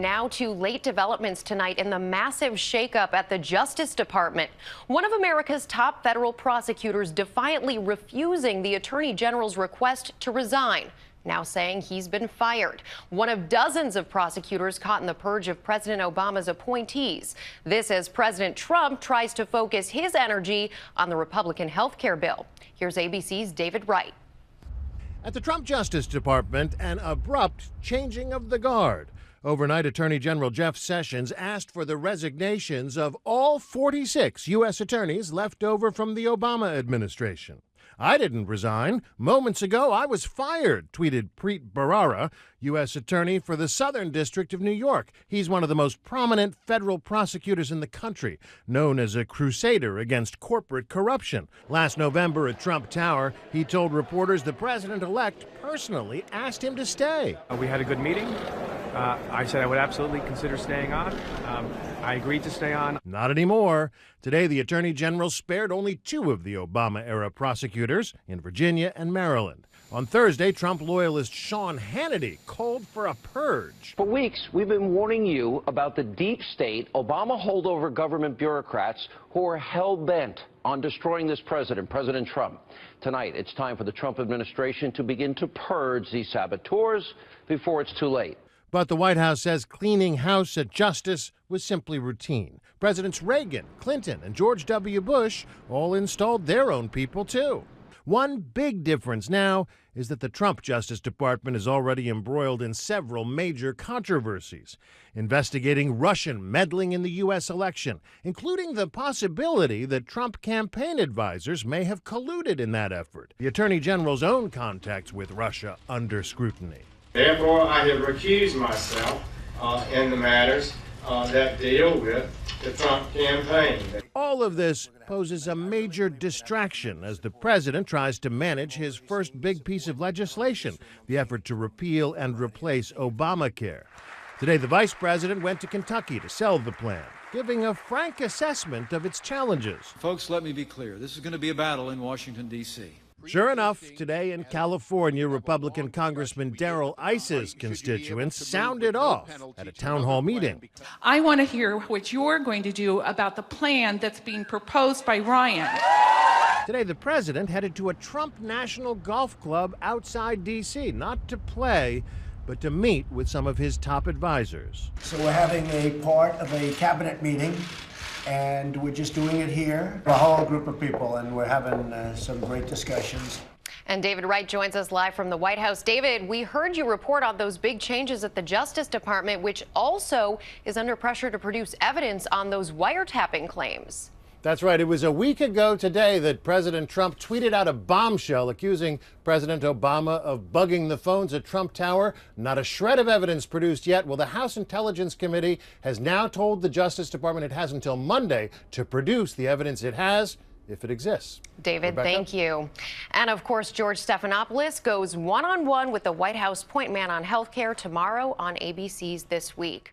Now to late developments tonight in the massive shakeup at the Justice Department. One of America's top federal prosecutors defiantly refusing the Attorney General's request to resign, now saying he's been fired. One of dozens of prosecutors caught in the purge of President Obama's appointees. This as President Trump tries to focus his energy on the Republican health care bill. Here's ABC's David Wright. At the Trump Justice Department, an abrupt changing of the guard. Overnight, Attorney General Jeff Sessions asked for the resignations of all 46 U.S. attorneys left over from the Obama administration. "I didn't resign. Moments ago, I was fired," tweeted Preet Bharara, U.S. attorney for the Southern District of New York. He's one of the most prominent federal prosecutors in the country, known as a crusader against corporate corruption. Last November at Trump Tower, he told reporters the president-elect personally asked him to stay. We had a good meeting. I said I would absolutely consider staying on. I agreed to stay on. Not anymore. Today, the Attorney General spared only two of the Obama-era prosecutors in Virginia and Maryland. On Thursday, Trump loyalist Sean Hannity called for a purge. For weeks, we've been warning you about the deep state Obama holdover government bureaucrats who are hell-bent on destroying this president, President Trump. Tonight, it's time for the Trump administration to begin to purge these saboteurs before it's too late. But the White House says cleaning house at Justice was simply routine. Presidents Reagan, Clinton, and George W. Bush all installed their own people, too. One big difference now is that the Trump Justice Department is already embroiled in several major controversies, investigating Russian meddling in the U.S. election, including the possibility that Trump campaign advisors may have colluded in that effort. The Attorney General's own contacts with Russia under scrutiny. Therefore, I have recused myself in the matters that deal with the Trump campaign. All of this poses a major distraction as the president tries to manage his first big piece of legislation, the effort to repeal and replace Obamacare. Today, the vice president went to Kentucky to sell the plan, giving a frank assessment of its challenges. Folks, let me be clear. This is going to be a battle in Washington, D.C. Sure enough, today in California, Republican Congressman Darrell Iss's constituents sounded off at a town hall meeting. I want to hear what you're going to do about the plan that's being proposed by Ryan. Today, the president headed to a Trump National Golf Club outside D.C., not to play, but to meet with some of his top advisors. So we're having a part of a cabinet meeting, and we're just doing it here, a whole group of people, and we're having some great discussions. And David Wright joins us live from the White House. David, we heard you report on those big changes at the Justice Department, which also is under pressure to produce evidence on those wiretapping claims. That's right. It was a week ago today that President Trump tweeted out a bombshell accusing President Obama of bugging the phones at Trump Tower. Not a shred of evidence produced yet. Well, the House Intelligence Committee has now told the Justice Department it has until Monday to produce the evidence it has, if it exists. David, Rebecca? Thank you. And of course, George Stephanopoulos goes one-on-one with the White House point man on health care tomorrow on ABC's This Week.